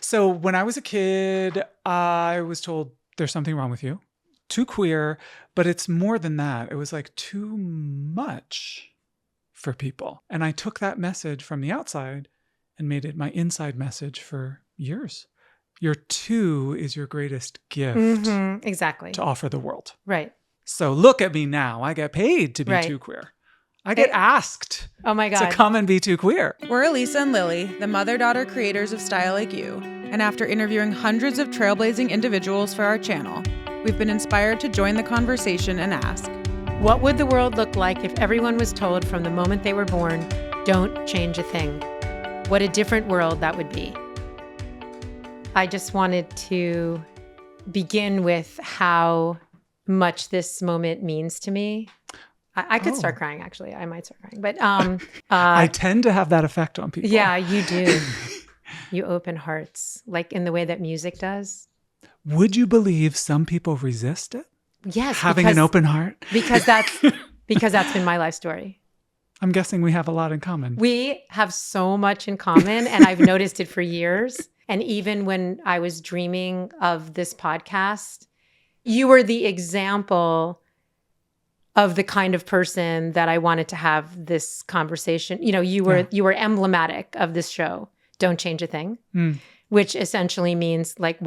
So when I was a kid, I was told there's something wrong with you. Too queer, but it's more than that. It was like too much for people. And I took that message from the outside and made it my inside message for years. Your two is your greatest gift Exactly. to offer the world. Right. So look at me now. I get paid to be too queer. I get asked to come and be too queer. We're Elisa and Lily, the mother-daughter creators of StyleLikeU. And after interviewing hundreds of trailblazing individuals for our channel, we've been inspired to join the conversation and ask, what would the world look like if everyone was told from the moment they were born, don't change a thing? What a different world that would be. I just wanted to begin with how much this moment means to me. I could start crying, actually. I might start crying. But I tend to have that effect on people. Yeah, you do. You open hearts, like in the way that music does. Would you believe some people resist it? Yes. Having an open heart? Because that's been my life story. I'm guessing we have a lot in common. We have so much in common, and I've noticed it for years. And even when I was dreaming of this podcast, you were the example of the kind of person that I wanted to have this conversation. You know, you were emblematic of this show, Don't Change a Thing, which essentially means like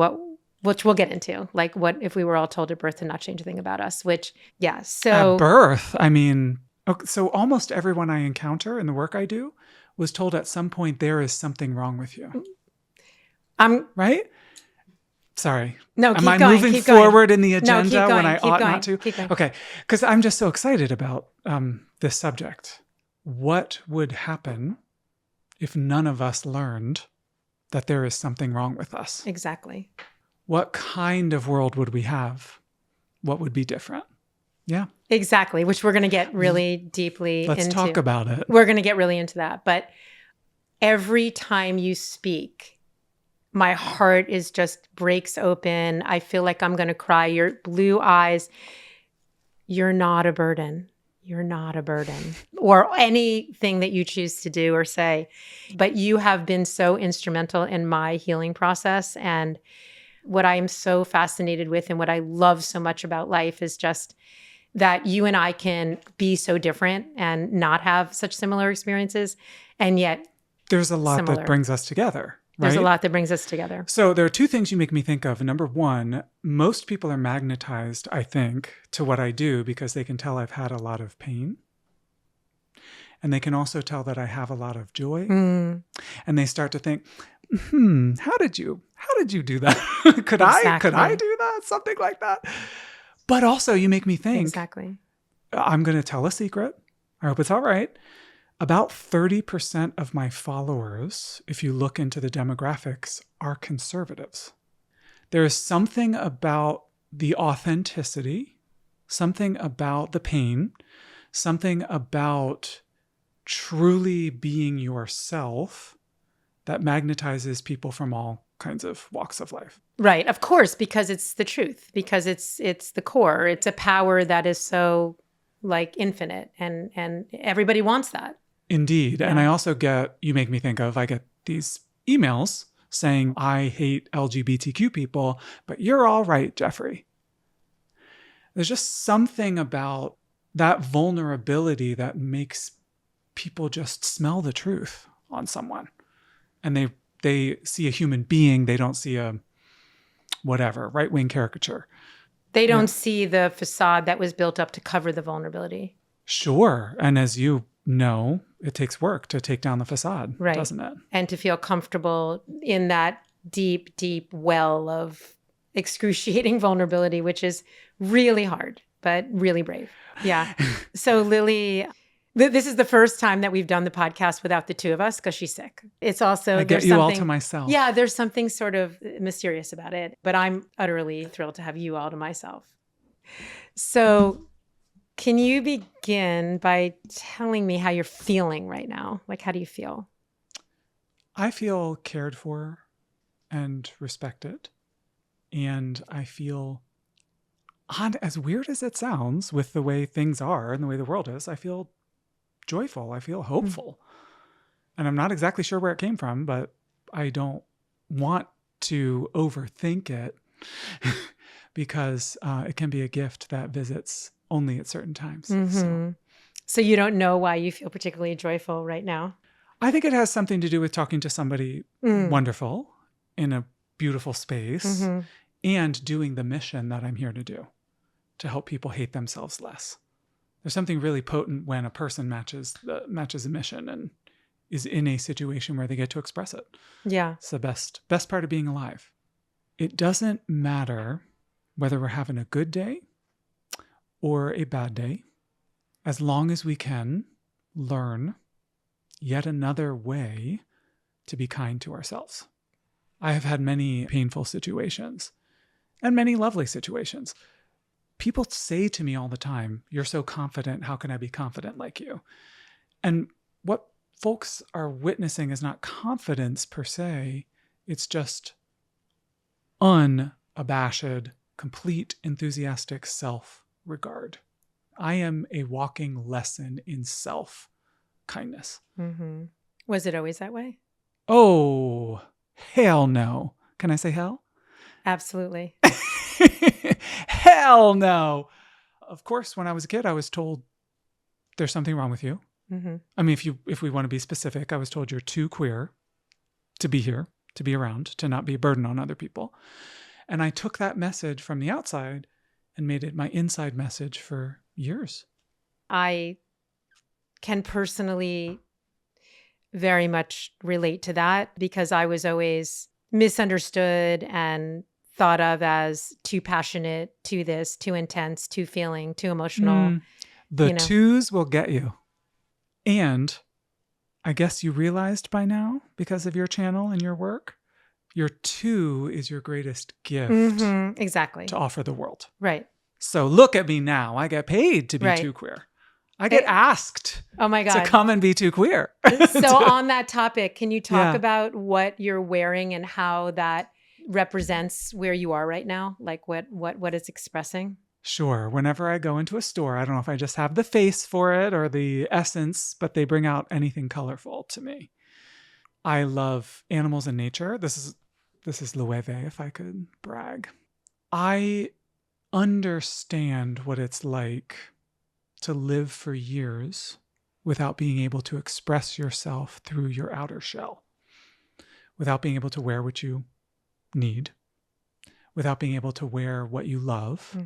which we'll get into, like what if we were all told at birth to not change a thing about us, which, yeah. So at birth, I mean, so almost everyone I encounter in the work I do was told at some point there is something wrong with you. Right? Sorry. No, Am I moving forward in the agenda when I ought not to? Keep going. Okay. Because I'm just so excited about this subject. What would happen if none of us learned that there is something wrong with us? Exactly. What kind of world would we have? What would be different? Yeah. Exactly. Which we're going to get really deeply into. Let's talk about it. We're going to get really into that. But every time you speak, my heart is just breaks open. I feel like I'm going to cry. Your blue eyes, you're not a burden. You're not a burden. Or anything that you choose to do or say. But you have been so instrumental in my healing process. And what I'm so fascinated with and what I love so much about life is just that you and I can be so different and not have such similar experiences. And yet there's a lot that brings us together. There's a lot that brings us together. So there are two things you make me think of. Number one, most people are magnetized, I think, to what I do because they can tell I've had a lot of pain. And they can also tell that I have a lot of joy. And they start to think, how did you do that? Could I do that? Something like that. But also you make me think, exactly. I'm going to tell a secret. I hope it's all right. About 30% of my followers, if you look into the demographics, are conservatives. There is something about the authenticity, something about the pain, something about truly being yourself that magnetizes people from all kinds of walks of life. Right. Of course, because it's the truth, because it's the core. It's a power that is so like infinite and everybody wants that. Indeed. Yeah. And I also you make me think of, I get these emails saying, I hate LGBTQ people, but you're all right, Jeffrey. There's just something about that vulnerability that makes people just smell the truth on someone. And they see a human being. They don't see a right-wing caricature. They don't see the facade that was built up to cover the vulnerability. Sure. And as you know, it takes work to take down the facade, doesn't it? And to feel comfortable in that deep, deep well of excruciating vulnerability, which is really hard, but really brave. Yeah. So Lily, this is the first time that we've done the podcast without the two of us because she's sick. It's also, I get you all to myself. Yeah, there's something sort of mysterious about it, but I'm utterly thrilled to have you all to myself. So can you begin by telling me how you're feeling right now? Like, how do you feel? I feel cared for and respected. And I feel, as weird as it sounds with the way things are and the way the world is, I feel joyful. I feel hopeful. And I'm not exactly sure where it came from, but I don't want to overthink it because it can be a gift that visits only at certain times. So you don't know why you feel particularly joyful right now? I think it has something to do with talking to somebody wonderful in a beautiful space and doing the mission that I'm here to do, to help people hate themselves less. There's something really potent when a person matches a mission and is in a situation where they get to express it. Yeah. It's the best part of being alive. It doesn't matter whether we're having a good day or a bad day, as long as we can learn yet another way to be kind to ourselves. I have had many painful situations and many lovely situations. People say to me all the time, "You're so confident. How can I be confident like you?" And what folks are witnessing is not confidence per se. It's just unabashed, complete, enthusiastic self-regard. I am a walking lesson in self-kindness. Was it always that way? Oh, hell no. Can I say hell? Absolutely. Hell no. Of course, when I was a kid, I was told there's something wrong with you. I mean, if we want to be specific, I was told you're too queer to be here, to be around, to not be a burden on other people. And I took that message from the outside and made it my inside message for years. I can personally very much relate to that because I was always misunderstood and thought of as too passionate, too this, too intense, too feeling, too emotional. The twos will get you. And I guess you realized by now, because of your channel and your work, your two is your greatest gift exactly to offer the world. Right. So look at me now. I get paid to be too queer. I get asked to come and be too queer. So on that topic, can you talk about what you're wearing and how that represents where you are right now? Like what it's expressing? Sure. Whenever I go into a store, I don't know if I just have the face for it or the essence, but they bring out anything colorful to me. I love animals and nature. This is Loewe, if I could brag. I understand what it's like to live for years without being able to express yourself through your outer shell, without being able to wear what you need, without being able to wear what you love.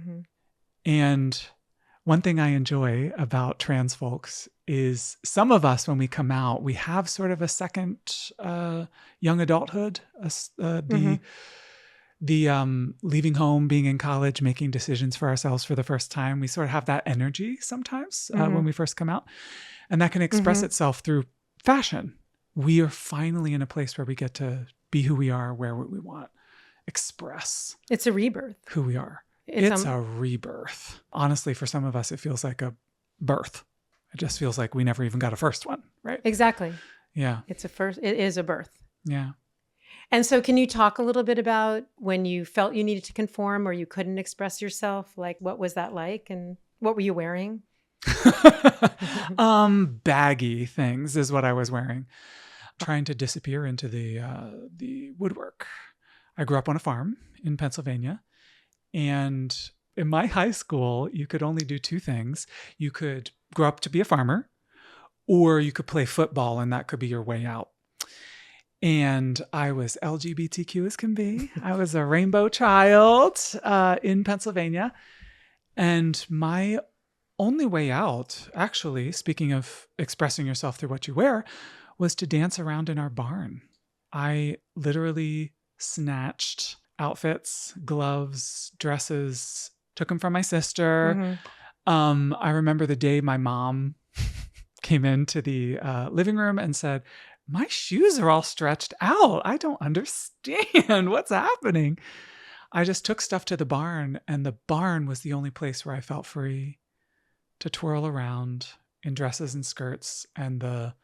And one thing I enjoy about trans folks is some of us, when we come out, we have sort of a second young adulthood, the leaving home, being in college, making decisions for ourselves for the first time. We sort of have that energy sometimes when we first come out. And that can express itself through fashion. We are finally in a place where we get to be who we are, wear what we want, express. It's a rebirth. Who we are. It's a rebirth. Honestly, for some of us, it feels like a birth. It just feels like we never even got a first one, right? Exactly. Yeah. It is a birth. Yeah. And so can you talk a little bit about when you felt you needed to conform or you couldn't express yourself? Like, what was that like? And what were you wearing? Baggy things is what I was wearing. Trying to disappear into the woodwork. I grew up on a farm in Pennsylvania. And in my high school, you could only do two things. You could grow up to be a farmer, or you could play football, and that could be your way out. And I was LGBTQ as can be. I was a rainbow child in Pennsylvania. And my only way out, actually, speaking of expressing yourself through what you wear, was to dance around in our barn. I literally snatched outfits, gloves, dresses, took them from my sister. I remember the day my mom came into the living room and said, "My shoes are all stretched out. I don't understand what's happening." I just took stuff to the barn, and the barn was the only place where I felt free to twirl around in dresses and skirts and the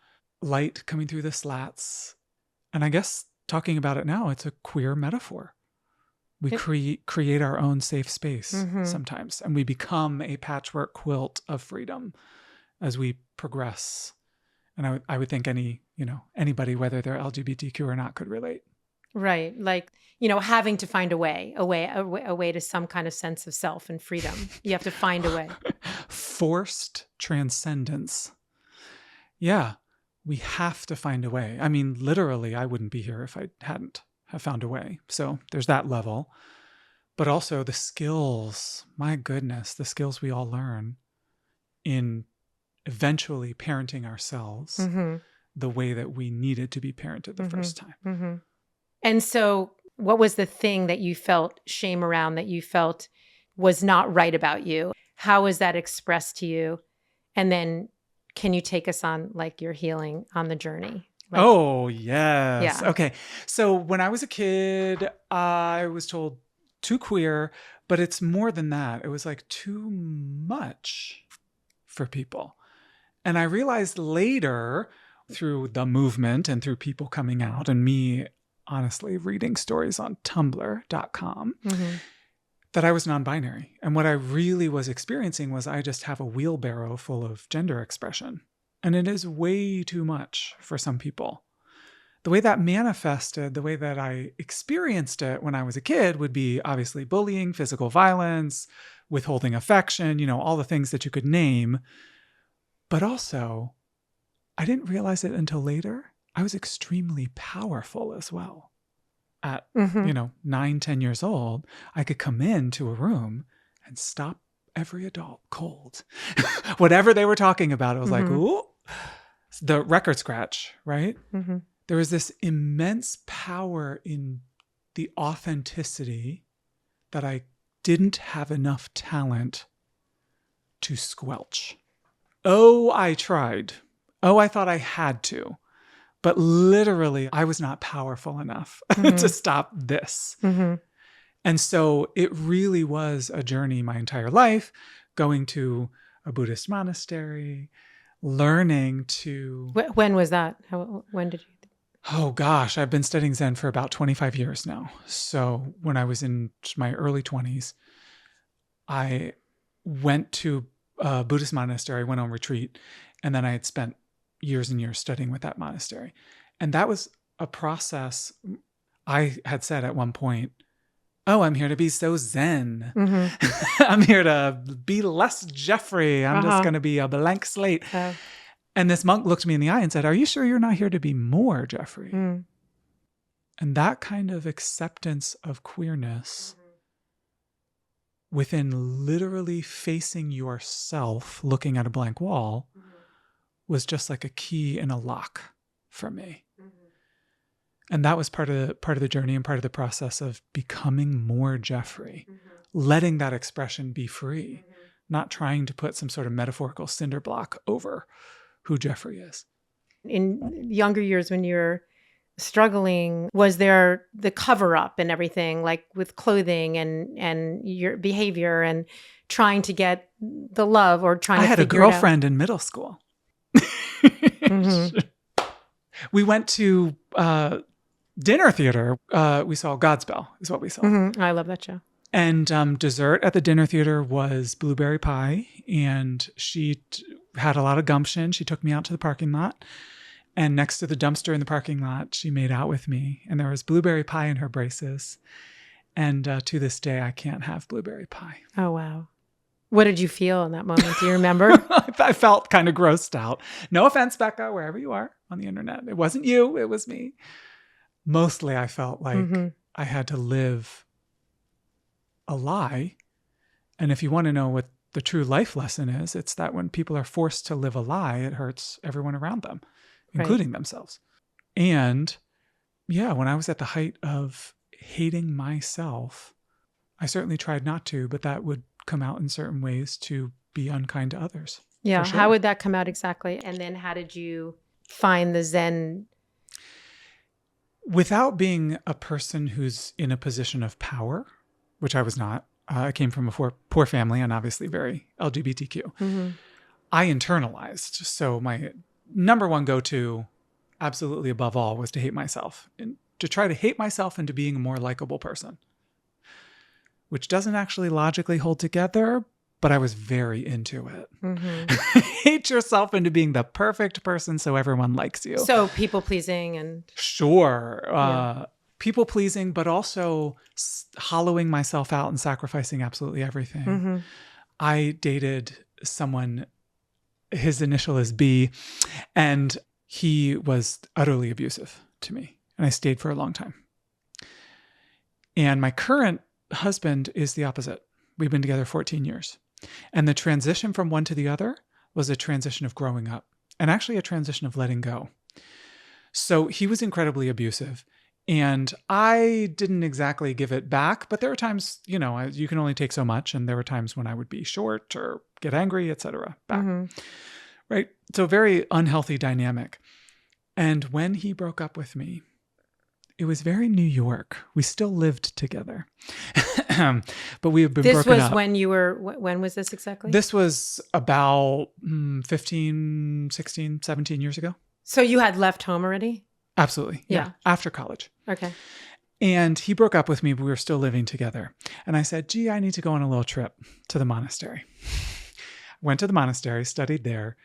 light coming through the slats. And I guess talking about it now, it's a queer metaphor. We create our own safe space sometimes, and we become a patchwork quilt of freedom as we progress. And I would think anybody, whether they're LGBTQ or not, could relate. Right. Like, you know, having to find a way to some kind of sense of self and freedom. You have to find a way. Forced transcendence. Yeah, we have to find a way. I mean, literally, I wouldn't be here if I hadn't have found a way. So there's that level. But also the skills, my goodness, the skills we all learn in eventually parenting ourselves the way that we needed to be parented the first time. And so what was the thing that you felt shame around, that you felt was not right about you? How was that expressed to you? And then can you take us on like your healing on the journey? Like, oh, yes. Yeah. Okay. So when I was a kid, I was told too queer, but it's more than that. It was like too much for people. And I realized later through the movement and through people coming out and me honestly reading stories on tumblr.com that I was non-binary. And what I really was experiencing was I just have a wheelbarrow full of gender expression. And it is way too much for some people. The way that manifested, the way that I experienced it when I was a kid would be obviously bullying, physical violence, withholding affection, you know, all the things that you could name. But also, I didn't realize it until later. I was extremely powerful as well. At, 9, 10 years old, I could come into a room and stop every adult cold. Whatever they were talking about, it was like, ooh, the record scratch, right? There was this immense power in the authenticity that I didn't have enough talent to squelch. Oh, I tried. Oh, I thought I had to. But literally, I was not powerful enough to stop this. And so it really was a journey my entire life, going to a Buddhist monastery, learning to... When was that? When did you... Oh gosh, I've been studying Zen for about 25 years now. So when I was in my early 20s, I went to a Buddhist monastery, went on retreat, and then I had spent years and years studying with that monastery. And that was a process. I had said at one point, oh, I'm here to be so Zen. I'm here to be less Jeffrey. I'm just going to be a blank slate. And this monk looked me in the eye and said, are you sure you're not here to be more Jeffrey? And that kind of acceptance of queerness within literally facing yourself, looking at a blank wall, was just like a key in a lock for me. And that was part of the journey and part of the process of becoming more Jeffrey, letting that expression be free, not trying to put some sort of metaphorical cinder block over who Jeffrey is. In younger years when you were struggling, was there the cover up and everything, like with clothing and your behavior and trying to get the love or trying to figure it out? I had a girlfriend in middle school. We went to dinner theater. We saw Godspell is what we saw. I love that show. And dessert at the dinner theater was blueberry pie. And she had a lot of gumption. She took me out to the parking lot. And next to the dumpster in the parking lot, she made out with me. And there was blueberry pie in her braces. And to this day, I can't have blueberry pie. Oh, wow. What did you feel in that moment? Do you remember? I felt kind of grossed out. No offense, Becca, wherever you are on the internet. It wasn't you. It was me. Mostly I felt like I had to live a lie. And if you want to know what the true life lesson is, it's that when people are forced to live a lie, it hurts everyone around them, including themselves. And yeah, when I was at the height of hating myself, I certainly tried not to, but that would come out in certain ways to be unkind to others. Yeah. Sure. How would that come out exactly? And then how did you find the Zen? Without being a person who's in a position of power, which I was not. I came from a poor family and obviously very LGBTQ. I internalized. So my number one go-to, absolutely above all, was to hate myself. And to try to hate myself into being a more likable person. Which doesn't actually logically hold together, but I was very into it. Hate yourself into being the perfect person so everyone likes you. So people pleasing and... Sure. people pleasing, but also hollowing myself out and sacrificing absolutely everything. Mm-hmm. I dated someone, his initial is B, and he was utterly abusive to me. And I stayed for a long time. And my current husband is the opposite. We've been together 14 years. And the transition from one to the other was a transition of growing up and actually a transition of letting go. So he was incredibly abusive. And I didn't exactly give it back, but there were times, you know, you can only take so much. And there were times when I would be short or get angry, etc. back. Mm-hmm. Right? So very unhealthy dynamic. And when he broke up with me, it was very New York. We still lived together. But we have been broken up. This was when you were, when was this exactly? This was about 15, 16, 17 years ago. So you had left home already? Absolutely. Yeah. After college. Okay. And he broke up with me, but we were still living together. And I said, gee, I need to go on a little trip to the monastery. Went to the monastery, studied there.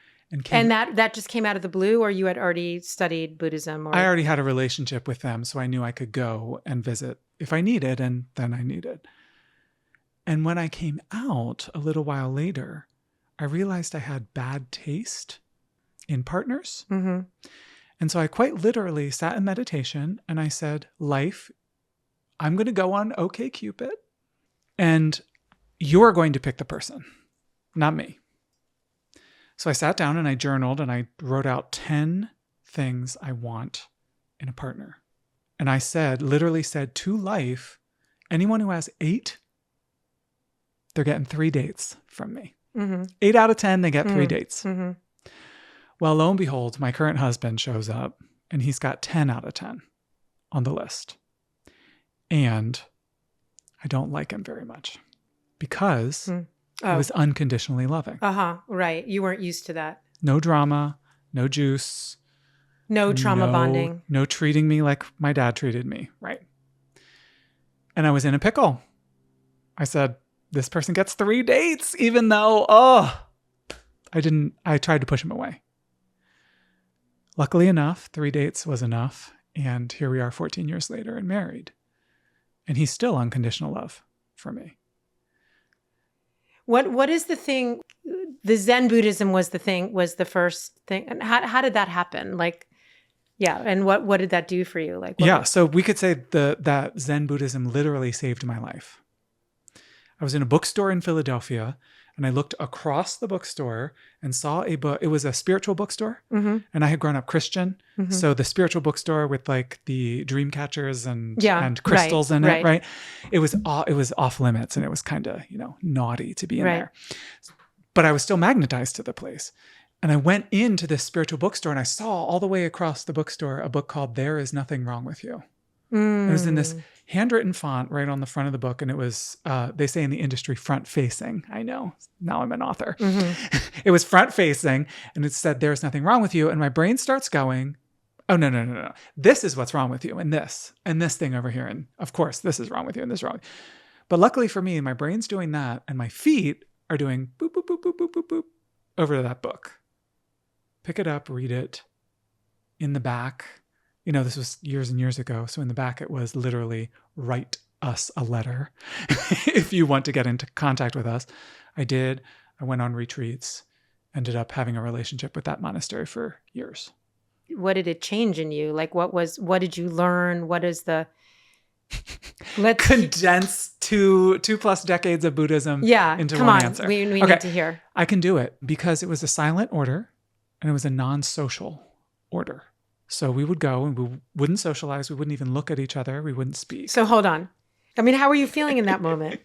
And that just came out of the blue, or you had already studied Buddhism? Or? I already had a relationship with them, so I knew I could go and visit if I needed, and then I needed. And when I came out a little while later, I realized I had bad taste in partners. Mm-hmm. And so I quite literally sat in meditation and I said, life, I'm going to go on OkCupid, and you're going to pick the person, not me. So I sat down and I journaled and I wrote out 10 things I want in a partner. And I literally said to life, anyone who has 8, they're getting 3 dates from me. Mm-hmm. 8 out of 10, they get 3 dates. Mm-hmm. Well, lo and behold, my current husband shows up and he's got 10 out of 10 on the list. And I don't like him very much because I was unconditionally loving. Right. You weren't used to that. No drama, no juice. No trauma bonding. No treating me like my dad treated me. Right. And I was in a pickle. I said, this person gets 3 dates, even though, I tried to push him away. Luckily enough, 3 dates was enough. And here we are 14 years later and married. And he's still unconditional love for me. What is the thing? The Zen Buddhism was the first thing. And how did that happen? And what did that do for you? So we could say that Zen Buddhism literally saved my life. I was in a bookstore in Philadelphia and I looked across the bookstore and saw a book. It was a spiritual bookstore, and I had grown up Christian. Mm-hmm. So the spiritual bookstore with like the dream catchers and crystals in it, right? It was off limits and it was kind of, naughty to be in there. But I was still magnetized to the place. And I went into this spiritual bookstore and I saw all the way across the bookstore a book called There Is Nothing Wrong With You. It was in this handwritten font right on the front of the book. And it was, they say in the industry, front facing. I know. Now I'm an author. Mm-hmm. It was front facing and it said, there's nothing wrong with you. And my brain starts going, oh, no. This is what's wrong with you. And this thing over here. And of course, this is wrong with you and this is wrong. But luckily for me, my brain's doing that. And my feet are doing boop, boop, boop, boop, boop, boop, boop over to that book. Pick it up, read it. In the back, this was years and years ago. So in the back, it was literally write us a letter if you want to get into contact with us. I did. I went on retreats, ended up having a relationship with that monastery for years. What did it change in you? What did you learn? What is the... Condense 2+ decades of Buddhism into one answer. We need to hear. I can do it because it was a silent order and it was a non-social order. So we would go and we wouldn't socialize. We wouldn't even look at each other. We wouldn't speak. So hold on. I mean, how were you feeling in that moment?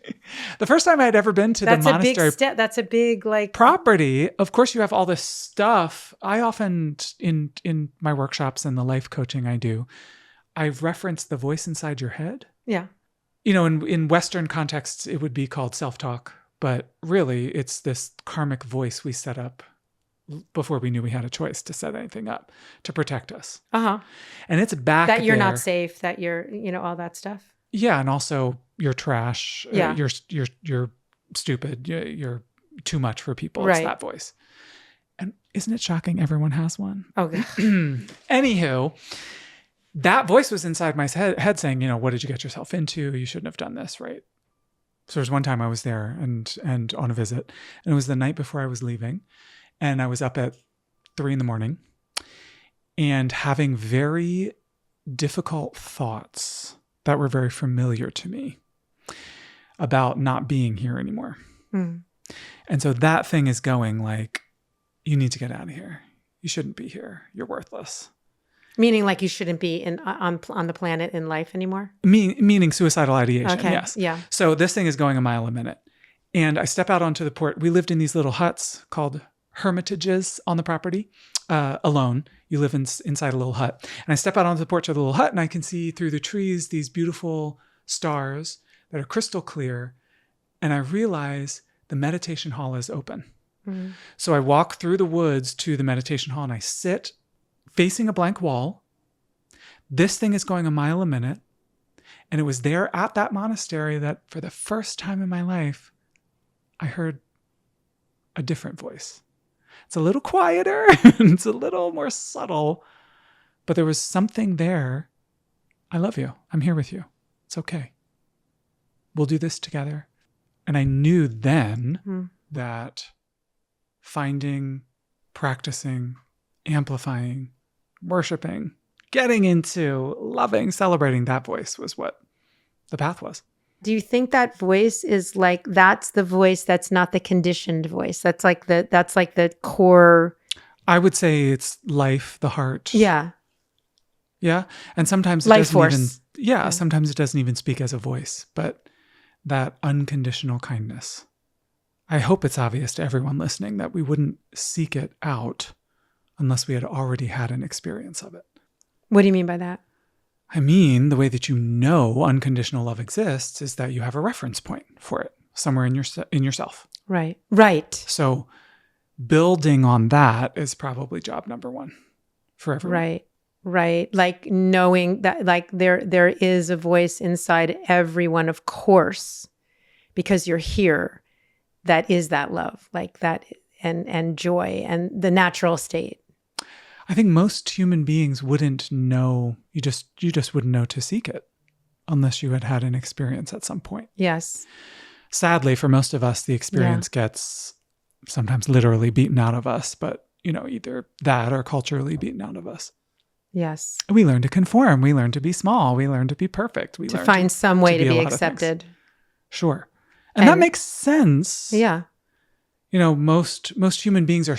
The first time I'd ever been to the monastery. Big step. That's a big property. Of course, you have all this stuff. I often, in my workshops and the life coaching I do, I've referenced the voice inside your head. Yeah. In Western contexts, it would be called self-talk. But really, it's this karmic voice we set up before we knew we had a choice to set anything up to protect us. Uh-huh. And it's back that you're there. Not safe, that you're, all that stuff. Yeah. And also you're trash. Yeah. You're stupid. You're too much for people. Right. It's that voice. And isn't it shocking everyone has one? Okay. Anywho, that voice was inside my head saying, what did you get yourself into? You shouldn't have done this, right? So there was one time I was there and on a visit, and it was the night before I was leaving, and I was up at 3 a.m. and having very difficult thoughts that were very familiar to me about not being here anymore. Mm. And so that thing is going like, you need to get out of here. You shouldn't be here. You're worthless. Meaning like you shouldn't be on the planet in life anymore? Meaning suicidal ideation, Okay. yes. Yeah. So this thing is going a mile a minute. And I step out onto the porch. We lived in these little huts called hermitages on the property, alone. You live inside a little hut. And I step out onto the porch of the little hut, and I can see through the trees these beautiful stars that are crystal clear. And I realize the meditation hall is open. Mm-hmm. So I walk through the woods to the meditation hall, and I sit facing a blank wall. This thing is going a mile a minute. And it was there at that monastery that for the first time in my life, I heard a different voice. It's a little quieter. It's a little more subtle. But there was something there. I love you. I'm here with you. It's okay. We'll do this together. And I knew then that finding, practicing, amplifying, worshiping, getting into, loving, celebrating that voice was what the path was. Do you think that voice is like, that's the voice that's not the conditioned voice? That's like the core. I would say it's life, the heart. Yeah. Yeah. And sometimes it Life doesn't force. even, sometimes it doesn't even speak as a voice, but that unconditional kindness. I hope it's obvious to everyone listening that we wouldn't seek it out unless we had already had an experience of it. What do you mean by that? I mean, the way that you know unconditional love exists is that you have a reference point for it somewhere in yourself. Right. Right. So building on that is probably job number one for everyone. Right. Right. Like knowing that like there is a voice inside everyone, of course, because you're here. That is that love, like that and joy and the natural state. I think most human beings wouldn't know, you just wouldn't know to seek it unless you had had an experience at some point. Yes. Sadly, for most of us, the experience gets sometimes literally beaten out of us, but either that or culturally beaten out of us. Yes. We learn to conform. We learn to be small. We learn to be perfect. We To learn find some way to be a lot of accepted. things. Sure. And that makes sense. Yeah. Most human beings are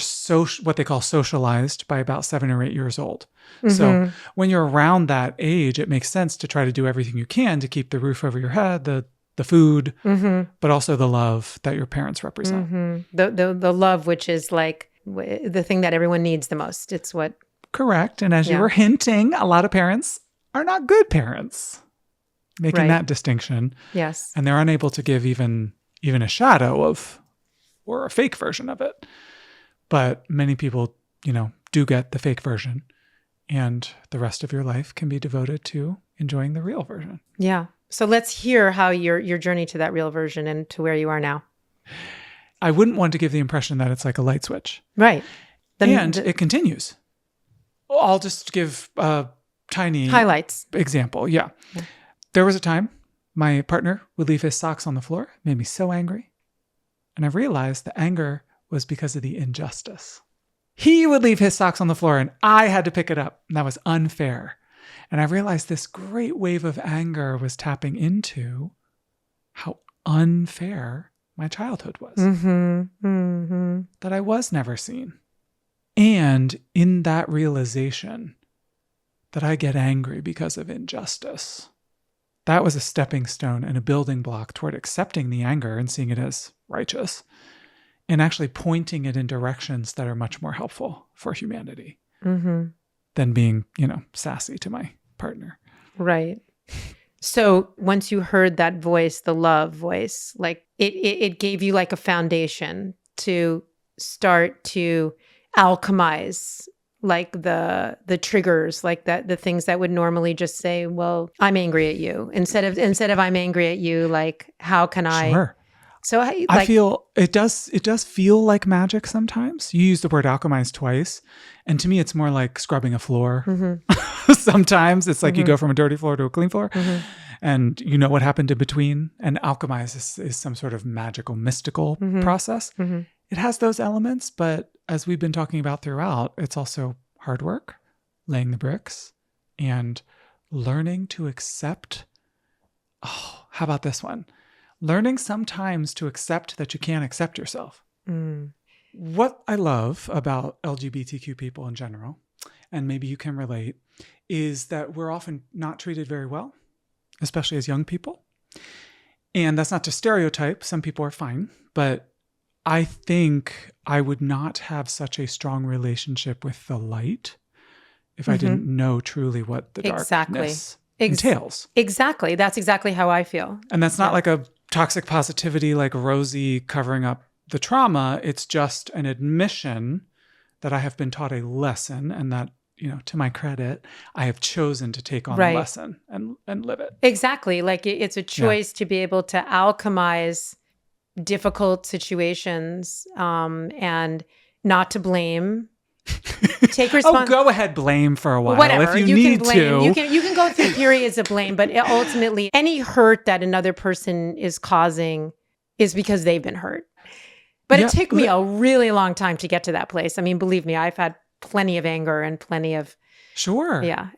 what they call socialized by about 7 or 8 years old. Mm-hmm. So when you're around that age, it makes sense to try to do everything you can to keep the roof over your head, the food, but also the love that your parents represent. Mm-hmm. The love, which is like the thing that everyone needs the most. It's what. Correct. And as you were hinting, a lot of parents are not good parents. Making that distinction. Yes. And they're unable to give even a shadow of, or a fake version of it. But many people, do get the fake version. And the rest of your life can be devoted to enjoying the real version. Yeah. So let's hear how your journey to that real version and to where you are now. I wouldn't want to give the impression that it's like a light switch. Right. It continues. I'll just give a tiny highlights example. Yeah. There was a time my partner would leave his socks on the floor. It made me so angry. And I realized the anger was because of the injustice. He would leave his socks on the floor and I had to pick it up. And that was unfair. And I realized this great wave of anger was tapping into how unfair my childhood was. That I was never seen. And in that realization that I get angry because of injustice, that was a stepping stone and a building block toward accepting the anger and seeing it as righteous and actually pointing it in directions that are much more helpful for humanity than being, sassy to my partner. Right. So once you heard that voice, the love voice, like it gave you like a foundation to start to alchemize like the triggers, like that, the things that would normally just say, well, I'm angry at you. Instead of I'm angry at you, like, how can I? Sure. So I feel it does feel like magic sometimes. You use the word alchemize twice, and to me it's more like scrubbing a floor. Mm-hmm. Sometimes it's like you go from a dirty floor to a clean floor, Mm-hmm. and you know what happened in between. And alchemize is some sort of magical, mystical process. Mm-hmm. It has those elements, but as we've been talking about throughout, it's also hard work, laying the bricks, and learning to accept. Oh, how about this one? Learning sometimes to accept that you can't accept yourself. Mm. What I love about LGBTQ people in general, and maybe you can relate, is that we're often not treated very well, especially as young people. And that's not to stereotype. Some people are fine, but I think I would not have such a strong relationship with the light if I didn't know truly what the darkness entails. Exactly. That's exactly how I feel. And that's not like a toxic positivity, like Rosie covering up the trauma. It's just an admission that I have been taught a lesson, and that, to my credit, I have chosen to take on the lesson and live it. Exactly. Like it's a choice to be able to alchemize difficult situations, and not to blame. Take responsibility. Go ahead, blame for a while. Whatever. If you need can blame. to. You can go through periods of blame, but ultimately any hurt that another person is causing is because they've been hurt. But it took me a really long time to get to that place. I mean, believe me, I've had plenty of anger and plenty of... Sure. Yeah.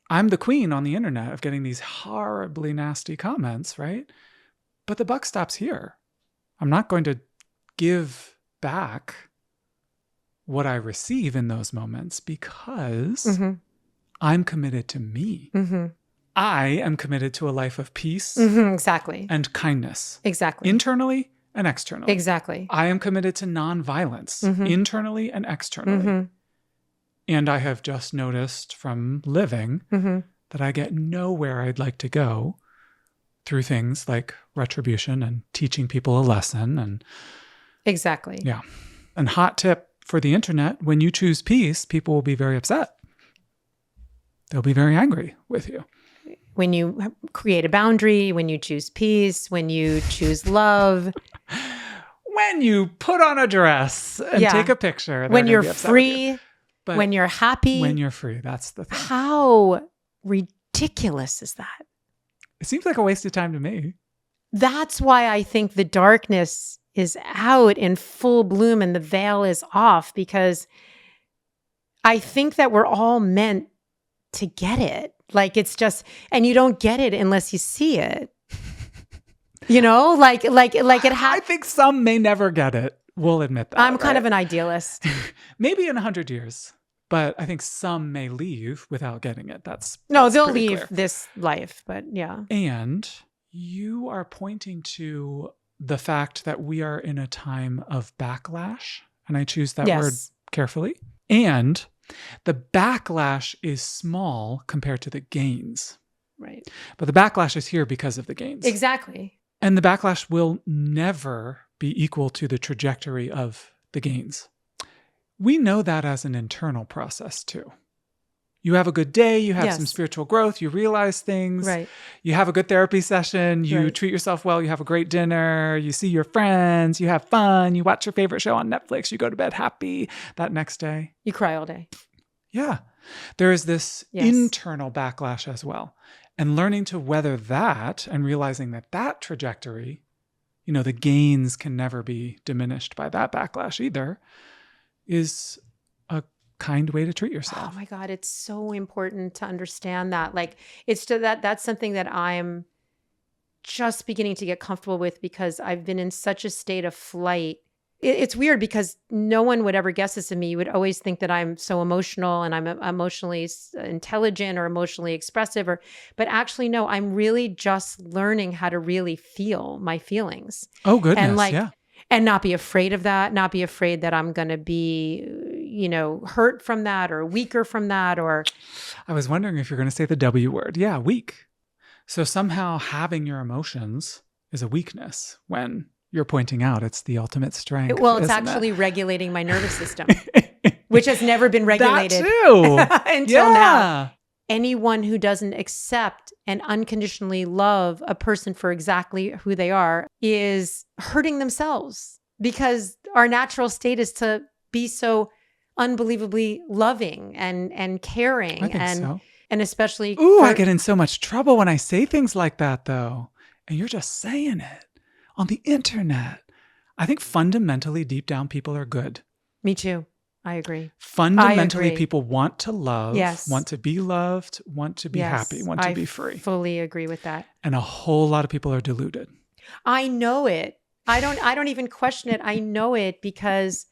I'm the queen on the internet of getting these horribly nasty comments, right? But the buck stops here. I'm not going to give back what I receive in those moments because I'm committed to me. Mm-hmm. I am committed to a life of peace exactly. and kindness. Exactly. Internally and externally. Exactly. I am committed to nonviolence internally and externally. And I have just noticed from living that I get nowhere I'd like to go through things like retribution and teaching people a lesson. And exactly. Yeah. And hot tip for the internet, when you choose peace, people will be very upset. They'll be very angry with you. When you create a boundary, when you choose peace, when you choose love. When you put on a dress and take a picture. When you're free, But when you're happy. When you're free, that's the thing. How ridiculous is that? It seems like a waste of time to me. That's why I think the darkness is out in full bloom and the veil is off, because I think that we're all meant to get it. Like it's just, and you don't get it unless you see it. Like it I think some may never get it. We'll admit that. I'm kind of an idealist. Maybe in 100 years. But I think some may leave without getting it. They'll pretty leave clear. This life, but yeah. And you are pointing to the fact that we are in a time of backlash. And I choose that word carefully. And the backlash is small compared to the gains. Right. But the backlash is here because of the gains. Exactly. And the backlash will never be equal to the trajectory of the gains. We know that as an internal process too. You have a good day, you have some spiritual growth, you realize things, you have a good therapy session, you treat yourself well, you have a great dinner, you see your friends, you have fun, you watch your favorite show on Netflix, you go to bed happy. That next day, you cry all day. Yeah. There is this internal backlash as well. And learning to weather that and realizing that trajectory, the gains can never be diminished by that backlash either, is a kind way to treat yourself. Oh my God, it's so important to understand that. Like that's something that I'm just beginning to get comfortable with, because I've been in such a state of flight. It's weird because no one would ever guess this of me. You would always think that I'm so emotional and I'm emotionally intelligent or emotionally expressive, but actually no, I'm really just learning how to really feel my feelings. Oh, goodness. And not be afraid of that, not be afraid that I'm going to be, hurt from that or weaker from that. Or I was wondering if you're going to say the W word. Yeah, weak. So somehow having your emotions is a weakness when you're pointing out it's the ultimate strength. Well, it's actually regulating my nervous system, which has never been regulated that too. until now. anyone who doesn't accept and unconditionally love a person for exactly who they are is hurting themselves, because our natural state is to be so unbelievably loving and caring. I think so. And especially Ooh, I get in so much trouble when I say things like that, though. And you're just saying it on the internet. I think fundamentally, deep down, people are good. Me too. I agree. Fundamentally, I agree. people want to love, Yes. want to be loved, want to be happy, want to be free. I fully agree with that. And a whole lot of people are deluded. I know it. I don't even question it. I know it because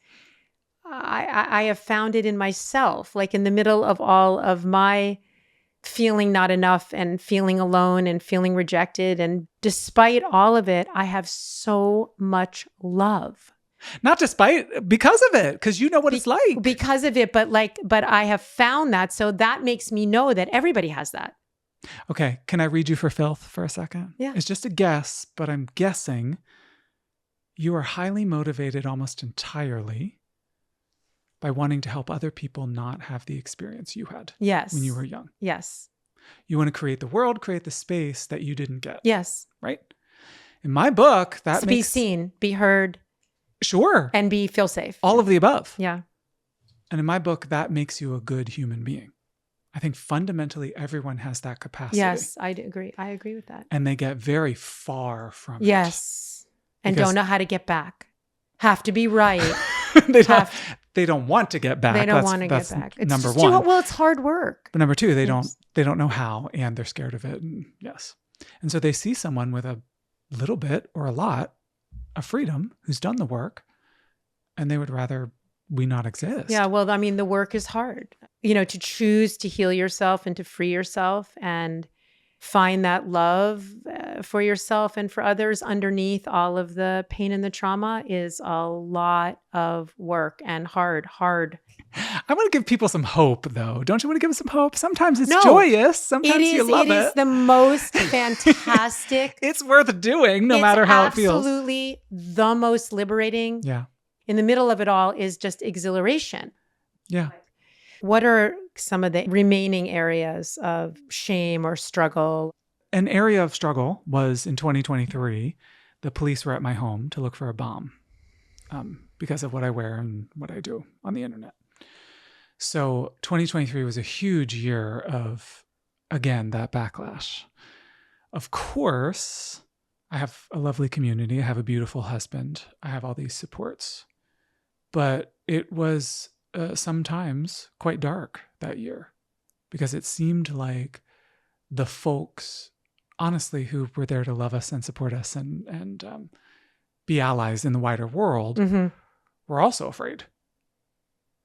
I have found it in myself, like in the middle of all of my feeling not enough and feeling alone and feeling rejected. And despite all of it, I have so much love. Not despite, because of it, because you know what it's like. Because of it, but I have found that. So that makes me know that everybody has that. Okay, can I read you for filth for a second? Yeah. It's just a guess, but I'm guessing you are highly motivated almost entirely by wanting to help other people not have the experience you had when you were young. Yes. You want to create the world, create the space that you didn't get. Yes. Right? In my book, that be makes... seen, be heard. Sure. And feel safe. All of the above. Yeah. And in my book, that makes you a good human being. I think fundamentally everyone has that capacity. Yes, I agree. I agree with that. And they get very far from it. Yes. And don't know how to get back. Have to be right. They don't want to get back. They don't want to get back. It's number just one. Well, it's hard work. But number two, they don't know how, and they're scared of it. And yes. And so they see someone with a little bit or a lot of freedom who's done the work, and they would rather we not exist. Yeah. Well, I mean, the work is hard, to choose to heal yourself and to free yourself and find that love for yourself and for others underneath all of the pain and the trauma is a lot of work and hard. I want to give people some hope, though. Don't you want to give them some hope? Sometimes it's joyous. Sometimes you love it. It is the most fantastic. It's worth doing no matter how it feels. Absolutely the most liberating. Yeah. In the middle of it all is just exhilaration. Yeah. What are some of the remaining areas of shame or struggle? An area of struggle was in 2023, the police were at my home to look for a bomb because of what I wear and what I do on the internet. So 2023 was a huge year of, again, that backlash. Of course, I have a lovely community. I have a beautiful husband. I have all these supports. But it was sometimes quite dark that year because it seemed like the folks, honestly, who were there to love us and support us and be allies in the wider world were also afraid.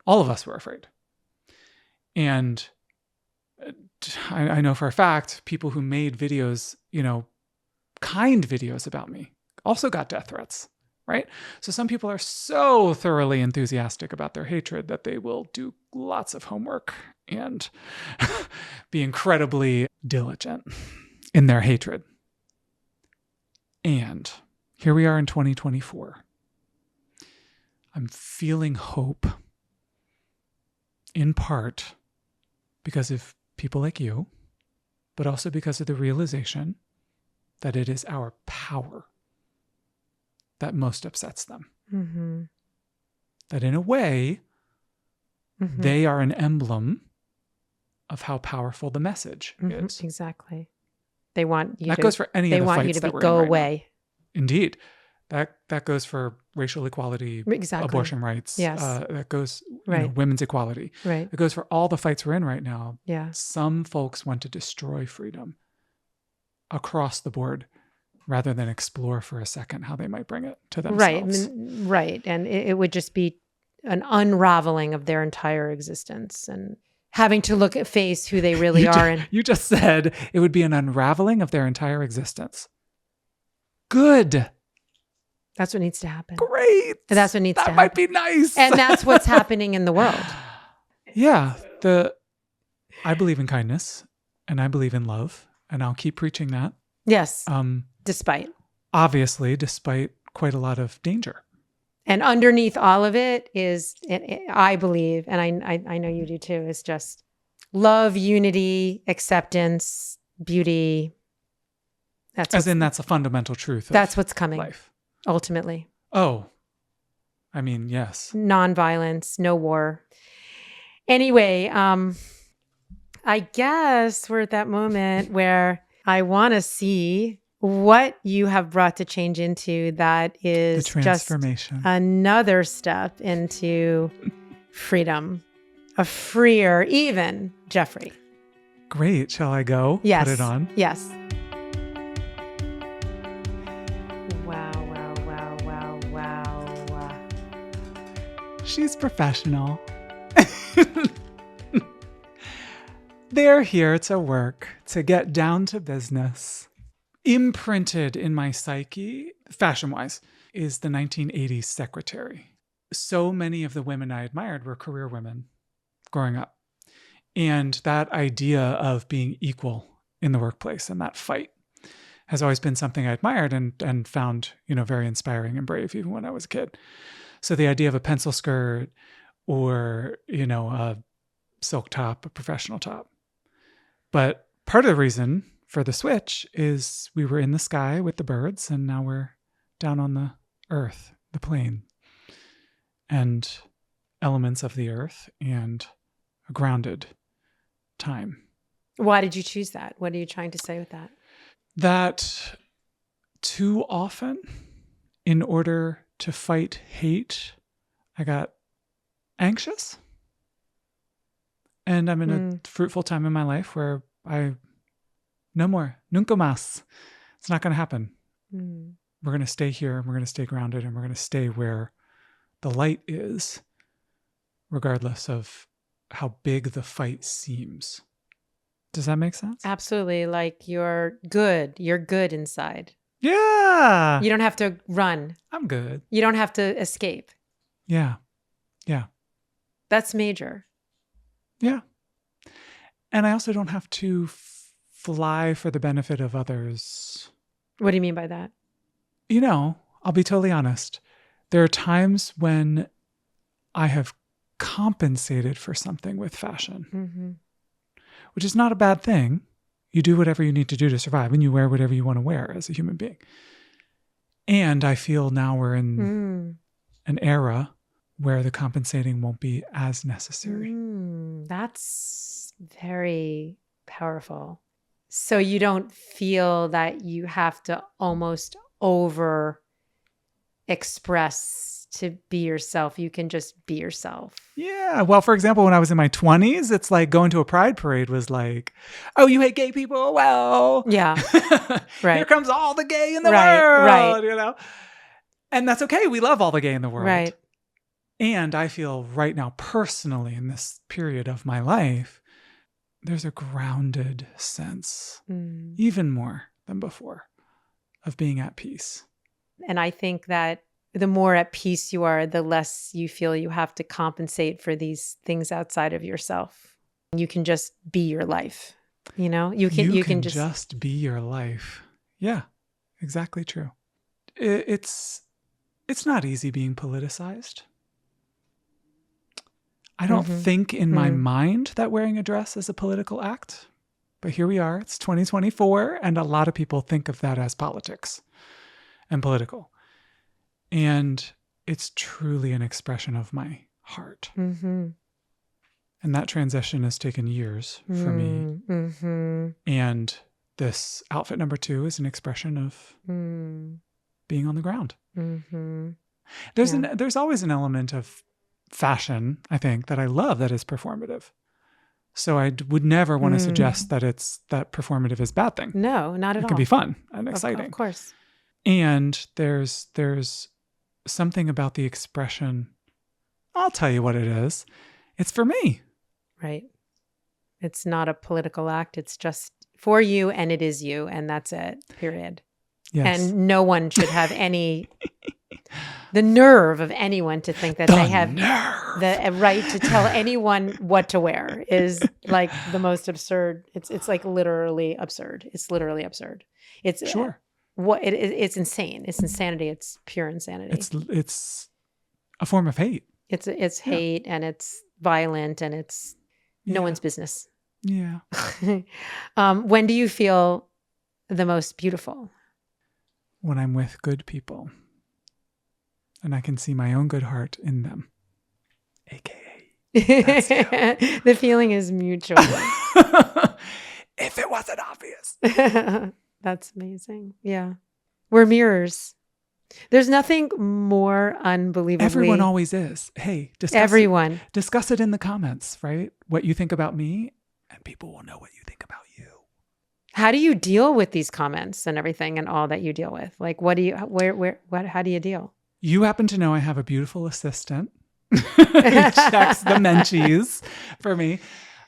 All of us were afraid. And I know for a fact, people who made videos, kind videos about me also got death threats. Right? So some people are so thoroughly enthusiastic about their hatred that they will do lots of homework and be incredibly diligent in their hatred. And here we are in 2024. I'm feeling hope in part because of people like you, but also because of the realization that it is our power that most upsets them. Mm-hmm. That in a way, they are an emblem of how powerful the message is. Exactly. They want you that goes for any of the fights that we're in right now. Go away. Indeed. That goes for racial equality, abortion rights. Yes. That goes women's equality. Right. It goes for all the fights we're in right now. Yeah. Some folks want to destroy freedom across the board, rather than explore for a second how they might bring it to themselves. Right. And it would just be an unraveling of their entire existence and having to face who they really are. You just said it would be an unraveling of their entire existence. Good. That's what needs to happen. Great. And that's what needs to happen. That might be nice. And that's what's happening in the world. Yeah. I believe in kindness and I believe in love, and I'll keep preaching that. Yes. Despite quite a lot of danger. And underneath all of it is, I believe, and I know you do too, is just love, unity, acceptance, beauty. That's a fundamental truth. That's what's coming. Life. Ultimately. Oh, I mean, yes. Non-violence, no war. Anyway, I guess we're at that moment where I want to see what you have brought to change into that is The transformation. just another step into freedom, a freer, even Jeffrey. Great. Shall I go? Yes. Put it on? Yes. Wow. She's professional. They're here to work, to get down to business. Imprinted in my psyche, fashion-wise, is the 1980s secretary. So many of the women I admired were career women growing up. And that idea of being equal in the workplace and that fight has always been something I admired and found, very inspiring and brave even when I was a kid. So the idea of a pencil skirt or, a silk top, a professional top. But part of the reason for the switch is we were in the sky with the birds and now we're down on the earth, the plane, and elements of the earth and a grounded time. Why did you choose that? What are you trying to say with that? That too often, in order to fight hate, I got anxious. And I'm in a fruitful time in my life where no more, nunca más. It's not going to happen. We're going to stay here and we're going to stay grounded and we're going to stay where the light is, regardless of how big the fight seems. Does that make sense? Absolutely. Like you're good inside. Yeah. You don't have to run. I'm good. You don't have to escape. Yeah. That's major. Yeah. And I also don't have to fly for the benefit of others. What do you mean by that? I'll be totally honest. There are times when I have compensated for something with fashion, which is not a bad thing. You do whatever you need to do to survive and you wear whatever you want to wear as a human being. And I feel now we're in an era where the compensating won't be as necessary. That's very powerful. So you don't feel that you have to almost over express to be yourself. You can just be yourself. Yeah. Well, for example, when I was in my 20s, it's like going to a pride parade was like, oh, you hate gay people? Well, yeah. Right. Here comes all the gay in the world, right. And that's okay. We love all the gay in the world. Right. And I feel right now, personally, in this period of my life, there's a grounded sense, even more than before, of being at peace. And I think that the more at peace you are, the less you feel you have to compensate for these things outside of yourself. You can just be your life. You can just be your life. Yeah, exactly true. It's not easy being politicized. I don't think in my mind that wearing a dress is a political act, but here we are. It's 2024, and a lot of people think of that as politics and political. And it's truly an expression of my heart. And that transition has taken years for me. And this outfit number 2 is an expression of being on the ground. There's always an element of fashion, I think, that I love that is performative. So I would never want to suggest that that performative is a bad thing. No, not at all. It can be fun and exciting. Of course. And there's something about the expression. I'll tell you what it is. It's for me. Right. It's not a political act. It's just for you and it is you. And that's it. Period. Yes. And no one should have the nerve of anyone to think that they have the right to tell anyone what to wear is like the most absurd. It's like literally absurd. It's literally absurd. It's sure. It's insane. It's insanity. It's pure insanity. It's a form of hate. It's hate and it's violent and it's no one's business. Yeah. When do you feel the most beautiful? When I'm with good people and I can see my own good heart in them, AKA. That's you. The feeling is mutual. If it wasn't obvious. That's amazing. Yeah. We're mirrors. There's nothing more unbelievably. Everyone always is. Hey, discuss it in the comments, right? What you think about me, and people will know what you think about you. How do you deal with these comments and everything and all that you deal with? Like, how do you deal? You happen to know I have a beautiful assistant who checks the menchies for me.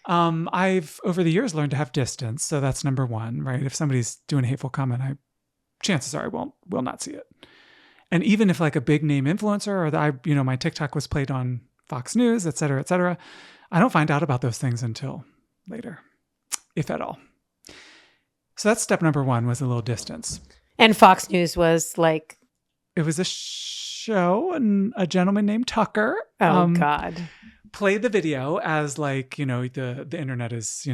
I've over the years learned to have distance, so that's number one, right? If somebody's doing a hateful comment, chances are I will not see it. And even if like a big name influencer or my TikTok was played on Fox News, et cetera, I don't find out about those things until later, if at all. So that's step number one, was a little distance. And Fox News was like? It was a show, and a gentleman named Tucker. Oh, God. Played the video as like, the internet is,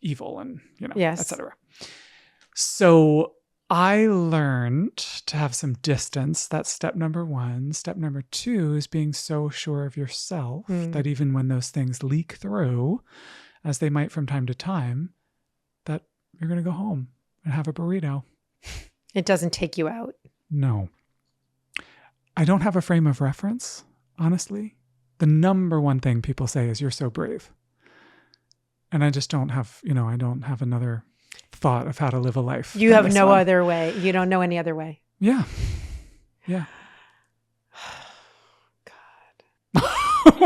evil and, yes. et cetera. So I learned to have some distance. That's step number one. Step number two is being so sure of yourself that even when those things leak through, as they might from time to time, that you're going to go home and have a burrito. It doesn't take you out. No. I don't have a frame of reference, honestly. The number one thing people say is, you're so brave. And I just don't have, I don't have another thought of how to live a life. You have no other way. You don't know any other way. Yeah. Yeah. God.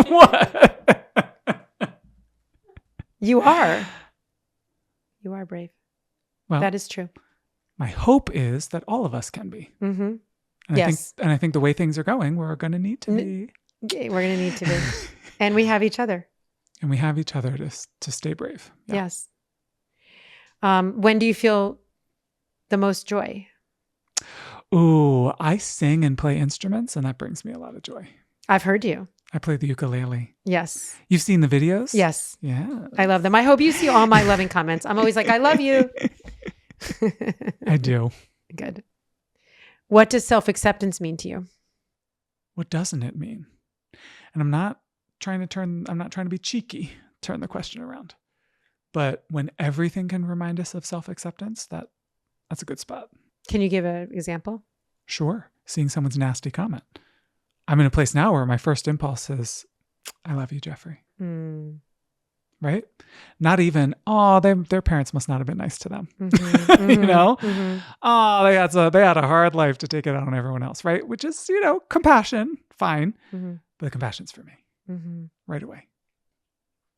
What? You are brave. Well, that is true. My hope is that all of us can be. Mm-hmm. And yes. I think the way things are going, we're going to need to be. We're going to need to be. And we have each other. And we have each other to stay brave. Yeah. Yes. When do you feel the most joy? Ooh, I sing and play instruments, and that brings me a lot of joy. I've heard you. I play the ukulele. Yes. You've seen the videos? Yes. Yeah. I love them. I hope you see all my loving comments. I'm always like, I love you. I do. Good. What does self-acceptance mean to you? What doesn't it mean? And I'm not trying to be cheeky, turn the question around. But when everything can remind us of self-acceptance, that's a good spot. Can you give an example? Sure. Seeing someone's nasty comment. I'm in a place now where my first impulse is, I love you, Jeffrey. Right? Not even, their parents must not have been nice to them. Mm-hmm. They had a hard life to take it out on everyone else, right? Which is, compassion, fine. Mm-hmm. But the compassion's for me right away.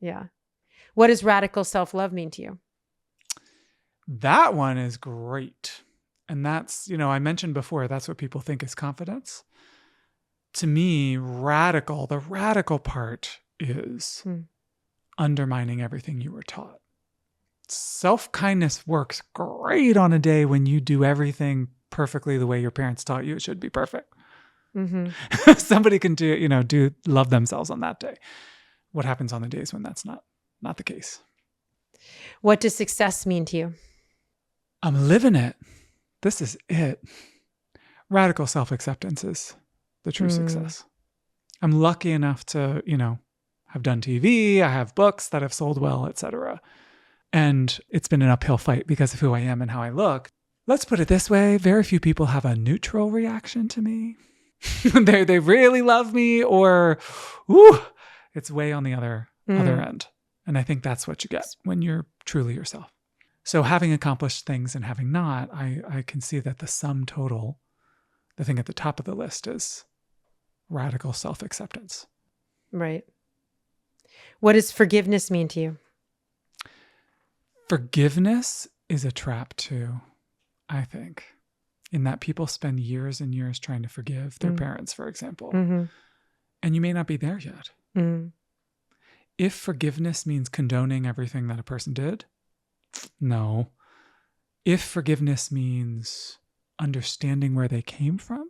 Yeah. What does radical self-love mean to you? That one is great. And that's, I mentioned before, that's what people think is confidence. To me, the radical part is undermining everything you were taught. Self-kindness works great on a day when you do everything perfectly the way your parents taught you it should be perfect. Mm-hmm. Somebody can do love themselves on that day. What happens on the days when that's not the case? What does success mean to you? I'm living it. This is it. Radical self-acceptance is the true success. I'm lucky enough to, have done TV, I have books that have sold well, etc. And it's been an uphill fight because of who I am and how I look. Let's put it this way. Very few people have a neutral reaction to me. They really love me, or, it's way on the other end. And I think that's what you get when you're truly yourself. So having accomplished things and having not, I can see that the sum total, the thing at the top of the list, is radical self-acceptance. Right. What does forgiveness mean to you? Forgiveness is a trap too, I think, in that people spend years and years trying to forgive their parents, for example. Mm-hmm. And you may not be there yet. Mm. If forgiveness means condoning everything that a person did, no. If forgiveness means understanding where they came from,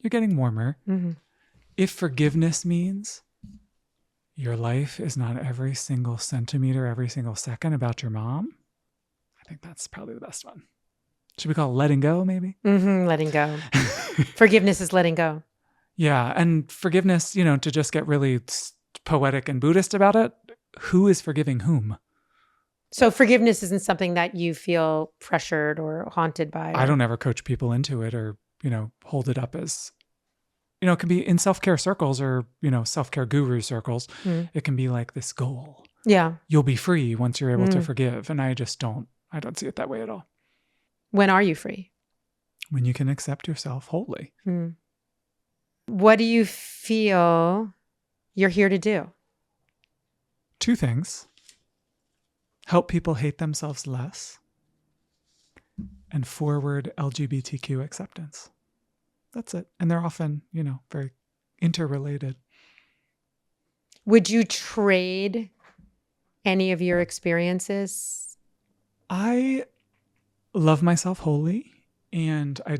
you're getting warmer. Mm-hmm. If forgiveness means your life is not every single centimeter, every single second about your mom. I think that's probably the best one. Should we call it letting go, maybe? Letting go. Forgiveness is letting go. Yeah. And forgiveness, to just get really poetic and Buddhist about it, who is forgiving whom? So forgiveness isn't something that you feel pressured or haunted by? I don't ever coach people into it or, hold it up as, it can be in self-care circles or, self-care guru circles. It can be like this goal. Yeah. You'll be free once you're able to forgive. And I don't see it that way at all. When are you free? When you can accept yourself wholly. What do you feel you're here to do? 2 things. Help people hate themselves less and forward LGBTQ acceptance. That's it. And they're often, very interrelated. Would you trade any of your experiences? I love myself wholly, and I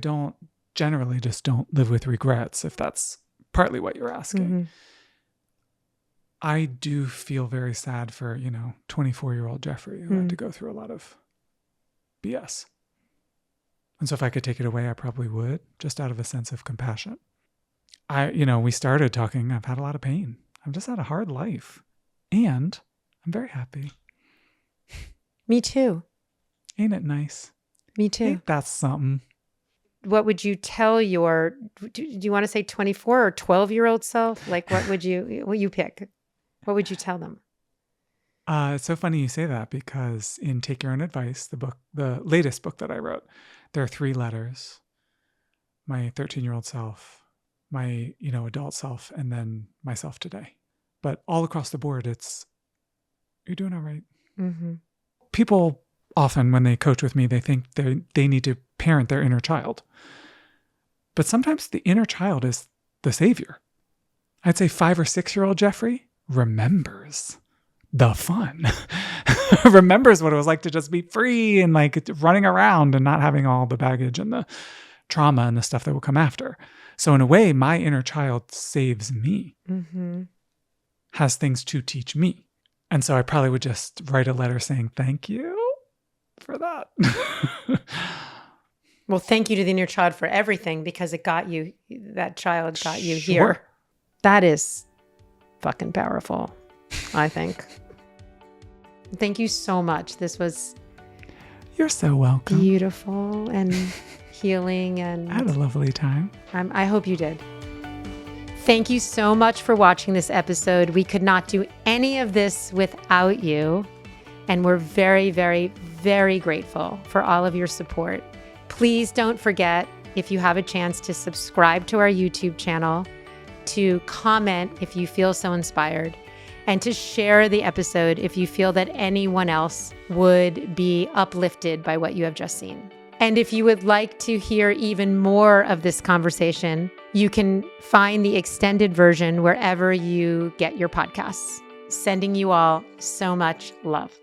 generally just don't live with regrets, if that's partly what you're asking. I do feel very sad for, 24-year-old Jeffrey who had to go through a lot of BS. And so if I could take it away, I probably would, just out of a sense of compassion. We started talking, I've had a lot of pain. I've just had a hard life. And I'm very happy. Me too. Ain't it nice? Me too. Ain't that something? What would you tell do you want to say 24 or 12-year-old self? Like, what you pick? What would you tell them? It's so funny you say that, because in Take Your Own Advice, the latest book that I wrote, there are 3 letters. My 13-year-old self, my, adult self, and then myself today. But all across the board, it's, you're doing all right. People often, when they coach with me, they think they need to parent their inner child. But sometimes the inner child is the savior. I'd say 5 or 6-year-old Jeffrey remembers the fun, remembers what it was like to just be free and like running around and not having all the baggage and the trauma and the stuff that will come after. So in a way, my inner child saves me, has things to teach me. And so I probably would just write a letter saying, thank you for that. Well, thank you to the inner child for everything, because that child got you here. That is fucking powerful, I think. Thank you so much. This was You're so welcome. Beautiful and healing, and I had a lovely time. I hope you did. Thank you so much for watching this episode. We could not do any of this without you, and we're very, very, very grateful for all of your support. Please don't forget, if you have a chance, to subscribe to our YouTube channel, to comment if you feel so inspired, and to share the episode if you feel that anyone else would be uplifted by what you have just seen. And if you would like to hear even more of this conversation, you can find the extended version wherever you get your podcasts. Sending you all so much love.